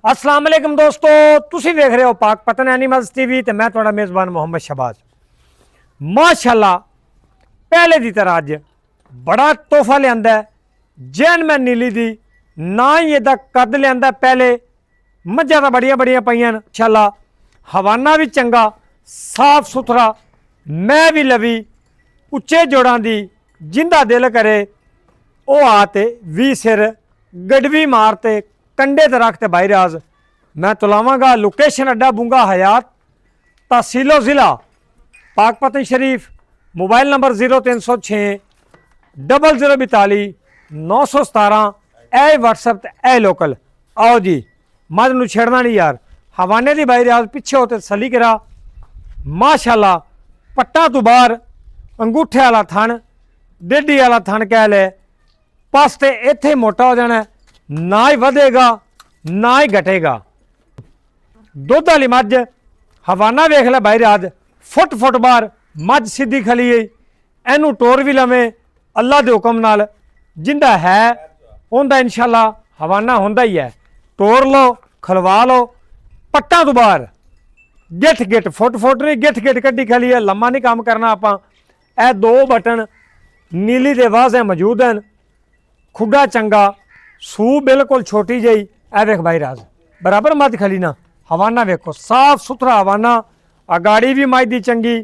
अस्सलाम वालेकुम दोस्तों, तुसी देख रहे हो पाक पतन एनिमल्स टीवी ते मैं तुहाडा मेज़बान मोहम्मद शहबाज। माशाअल्लाह पहले की तरह अज बड़ा तोहफा लिया जैन मैं नीली दी ना ही एदा कद लिया। पहले मझां तां बड़ियां बड़ियां पईयां माशाअल्लाह, हवाना भी चंगा साफ सुथरा, मैं भी लवी उच्चे जोड़ां दी जिंदा दिल करे वो आते भी सिर गडवी मारते कंडे ते रखते भाई राज। मैं तुलावांगा लोकेशन अड्डा बूंगा हयात, तहसीलो ज़िला पाकपतन शरीफ, मोबाइल नंबर 0306 0042 917 ए व्हाट्सएप ए लोकल। आओ जी मज नूं छेड़ना नहीं यार, हवाने की भाई राज पिछे होते सली करा माशाअल्लाह। पट्टा तो बाहर अंगूठे वाला थन, डेडी वाला थन कह ले, पस ते इत्थे मोटा हो जाना, ना ही वधेगा ना ही घटेगा। दुध वाली मझ हवाना वेख ले भाई राज, फुट फुट बाहर मझ सीधी खली गई, इनू टोर भी लवे अल्लाह के हुक्म नाल। जिंदा है उनका इंशाअल्लाह हवाना होंदा ही है, टोर लो खलवा लो। पट्टा तो बाहर गिठ गिठ फुट फुट नहीं, गिठ गिठ कड्डी खली है, लम्मा नहीं काम करना आपां। ए दो बटन नीली दे वाजे मौजूद हैं, खुडा चंगा, सूह बिल्कुल छोटी जी। ए वेख भाई राज बराबर मत खली ना, हवाना वेखो साफ सुथरा हवाना। अगाड़ी भी मझ दी चंगी,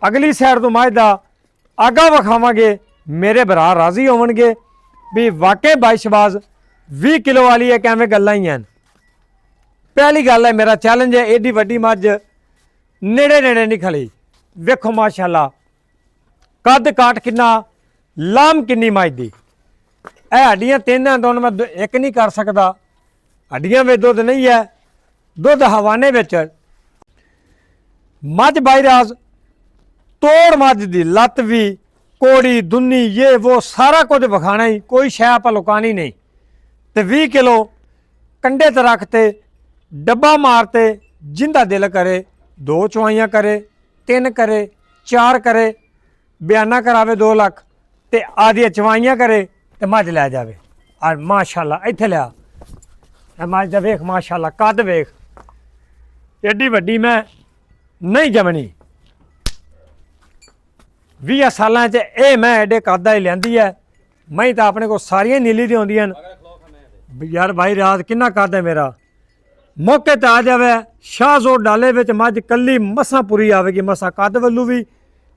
अगली साइड तो मझ दा आगा विखावांगे, मेरे भरा राजी होवणगे भी वाकई भाई शहबाज 20 किलो वाली है, कैवें गल्लां ही हैं। पहली गल है मेरा चैलेंज है, एडी वड्डी मझ नेड़े नेड़े नहीं खली। वेखो माशाअल्लाह कद काट किन्ना, लाम किन्नी मझ दी। ए हड्डियां तीन हैं, दोनों मैं एक नहीं कर सकता, हड्डियां में दुध नहीं है, दुध हवाने विच। मझ भाई राज तोड़ मझ दी, लत भी कोड़ी दुन्नी ये वो सारा कुछ विखाना ही, कोई शै आपां लुकानी नहीं। तो 20 किलो कंडे ते रखते डब्बा मारते, जिंदा दिल करे 2 चवाइयां करे, 3 करे, 4 करे, बयाना करावे 2 लाख ते आदिया चवाइयां करे ते मझ लै जावे। और माशाअल्लाह इत्थे लिया मझ दा वेख माशाअल्लाह कद वेख, एडी वड्डी मैं नहीं जमनी। 20 सालां च ये मैं एडे कद ही लियांदी है। मैं तो अपने को सारियां नीली दी होंदियां यार। भाई राज किन्ना कद है मेरा, मौके ते आ जावे शाहजोर डाले विच मझ कली मसा पूरी आवेगी, मसा कद वल्लू भी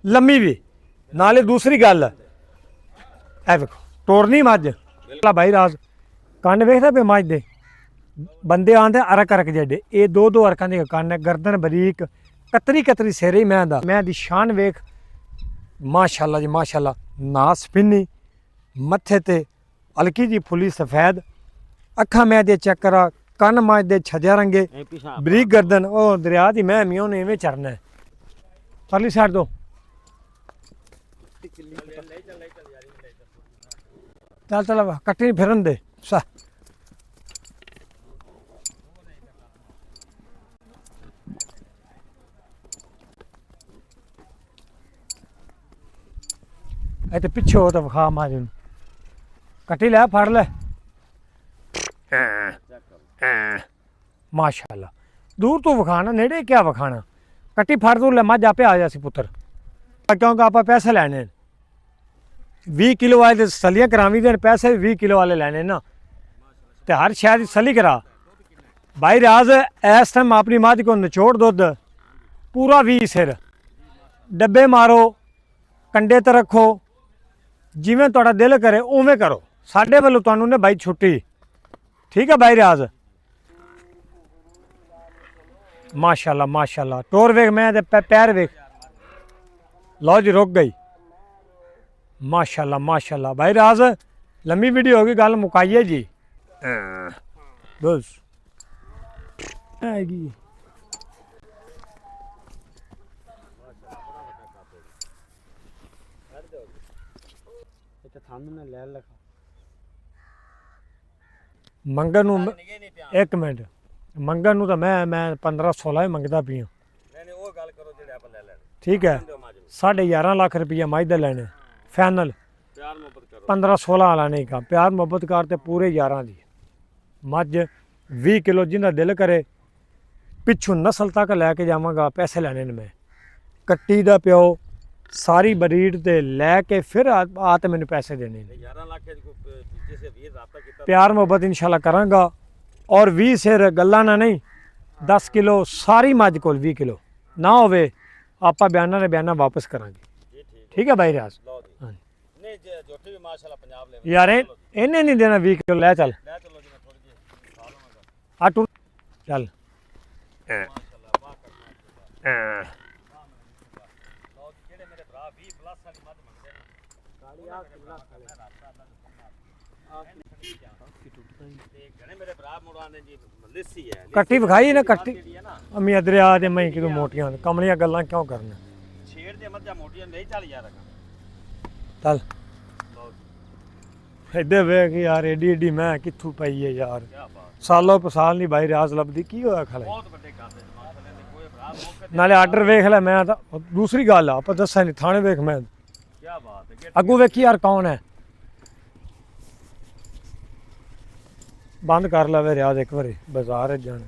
लम्मी भी। नाले दूसरी गल ए वेखो टोरनी मझ भाई राज, कंड वेखदा पे मझ दे बंदे आंदे अरक अरक जेडे, ये 2 अरकां दी कंड है, गर्दन बरीक, कतरी कतरी सिर ही मैं दी शान वेख माशाअल्लाह जी माशाअल्लाह। नास फिन्नी, मत्थे ते हल्की जी फुली सफेद, अखा मैं दे चेक करा, कन मझ दे छजा रंगे, बरीक गर्दन। ओ दरिया दी मैं मियों ने इवें चरना है। परली साइड दो चल चल कट्टी फिरन दे सा। तो पिछे हो तो विखा मारे कट्टी लै फड़ ले माशाअल्लाह। दूर तो विखाना, नेड़े क्या विखाना, कट्टी फड़ तू ले मझ आपे आ जासी पुत्र, क्योंकि आप पैसे लैने 20 किलो वाले सलियां करावी दे, पैसे भी 20 किलो वाले लैने ना। तो हर शहर की सली करा भाई राज। इस टाइम अपनी मझ को निचोड़ दुध पूरा 20 सिर, डब्बे मारो कंडे ते रखो, जिवें तुहाडा दिल करे उवें करो। साडे वालों तुहानूं ने भाई छुट्टी, ठीक है भाई राज। माशाअल्लाह माशाअल्लाह टोर वेख, मैं दे पैर वेख, लो जी रुक गई माशाअल्लाह माशाअल्लाह। भाई राज लंबी वीडियो होगी, गल मुकाइए जी बस आएगी। मंगन नूं एक मिनट, मंगन नूं तो मैं 15-16 ही मंगदा पी हां, ठीक है। 11.5 लाख रुपया मझ दे लैने फाइनल, 15-16 वाला नहीं का। प्यार मुहब्बत कर ते पूरे 11 दी मझ 20 ਕਿਲੋ ਜਿੰਦਾ ਦਿਲ ਕਰੇ ਪਿੱਛੋਂ ਨਸਲ ਤੱਕ ਲੈ ਕੇ ਜਾਵਾਂਗਾ, ਪੈਸੇ ਲੈਣੇ ਨੇ ਮੈਂ। ਕੱਟੀ ਦਾ ਪਿਓ ਸਾਰੀ ਬਰੀਡ ਤੇ ਲੈ ਕੇ ਫਿਰ ਆ ਤੇ ਮੈਨੂੰ ਪੈਸੇ ਦੇਣੇ ਨੇ। 11 ਲੱਖ ਜਿਸੇ ਵੀਰ ਰਾਬਤਾ ਕੀਤਾ ਪਿਆਰ ਮੁਹੱਬਤ ਇਨਸ਼ਾਅੱਲਾ ਕਰਾਂਗਾ। ਔਰ 20 ਸਿਰ ਗੱਲਾਂ ਨਾ ਨਹੀਂ, 10 ਕਿਲੋ ਸਾਰੀ ਮੱਝ ਕੋਲ 20 ਕਿਲੋ ਨਾ ਹੋਵੇ ਆਪਾਂ ਬਿਆਨਾਂ ਦੇ ਬਿਆਨਾਂ ਵਾਪਸ ਕਰਾਂਗੇ। ਜੀ ਠੀਕ ਠੀਕ ਹੈ ਬਾਈ ਰਿਆਜ਼। ਲਓ ਜੀ ਹਾਂਜੀ ਨਹੀਂ ਜੋਟੀ ਵੀ ਮਾਸ਼ਾਅੱਲਾ ਪੰਜਾਬ ਲੈਵਲ ਯਾਰ ਇਹਨੇ ਨਹੀਂ ਦੇਣਾ 20 ਕਿਲੋ, ਲੈ ਚੱਲ ਲੈ ਚਲੋ ਜੀ ਮੈਂ ਥੋੜੀ ਜਿਹੀ ਖਾ ਲਵਾਂਗਾ ਆ ਤੂੰ ਚੱਲ ਮਾਸ਼ਾਅੱਲਾ ਵਾਹ ਕਰਨਾ ਲਓ ਜੀ ਜਿਹੜੇ ਮੇਰੇ ਭਰਾ 20 ਪਲੱਸ ਵਾਲੀ ਮੱਝ ਮੰਗਦੇ ਨੇ ਕਾਲੀ ਆ ਕਿੰਨਾ ਖਾਲੇ ਰਾਬਤਾ ਅੱਲਾ ਦੇ ਤੇ ਘਣੇ ਮੇਰੇ ਭਰਾ ਮੁੜਾਉਂਦੇ ਜੀ ਲੱਸੀ ਹੈ ਕੱਟੀ ਵਿਖਾਈ ਨਾ ਕੱਟੀ ਜਿਹੜੀ ਹੈ ਨਾ ਅਮੀ ਦਰਿਆ ਦੇ ਮੈਂ ਕਿਦੋਂ ਮੋਟੀਆਂ ਕਮਲੀਆਂ ਗੱਲਾਂ ਕਿਉਂ ਕਰਨਾ। ਛੇੜ ਦੇ ਮੱਝਾਂ ਮੋਟੀਆਂ ਨਹੀਂ ਚੱਲ ਯਾਰ ਚੱਲ ਲਓ ਜੀ ਇੱਧੇ ਵੇਖ ਯਾਰ ਏਡੀ ਏਡੀ ਮੈਂ ਕਿੱਥੋਂ ਪਈ ਹੈ ਯਾਰ, ਕੀ ਬਾਤ ਸਾਲੋਂ ਪਸਾਲ ਨਹੀਂ ਬਾਈ ਰਿਆਜ਼ ਲੱਭਦੀ। ਕੀ ਹੋਇਆ ਖਲੇ ਬਹੁਤ ਵੱਡੇ ਕਰਦੇ ਨੇ ਮਾਸ਼ਾਅੱਲਾ ਨੇ ਕੋਈ ਭਰਾ ਮੌਕੇ ਤੇ ਨਾਲੇ ਆਰਡਰ ਵੇਖ ਲੈ। ਮੈਂ ਤਾਂ ਦੂਸਰੀ ਗੱਲ ਆ ਆਪਾਂ ਦੱਸਿਆ ਨਹੀਂ ਥਾਣੇ ਵੇਖ ਮੈਂ ਕੀ ਬਾਤ ਹੈ ਅੱਗੂ ਵੇਖੀ ਯਾਰ ਕੌਣ ਹੈ। ਬੰਦ ਕਰ ਲਵੇ ਰਿਆਜ਼ ਇੱਕ ਵਾਰੀ ਬਾਜ਼ਾਰ ਜਾਣ।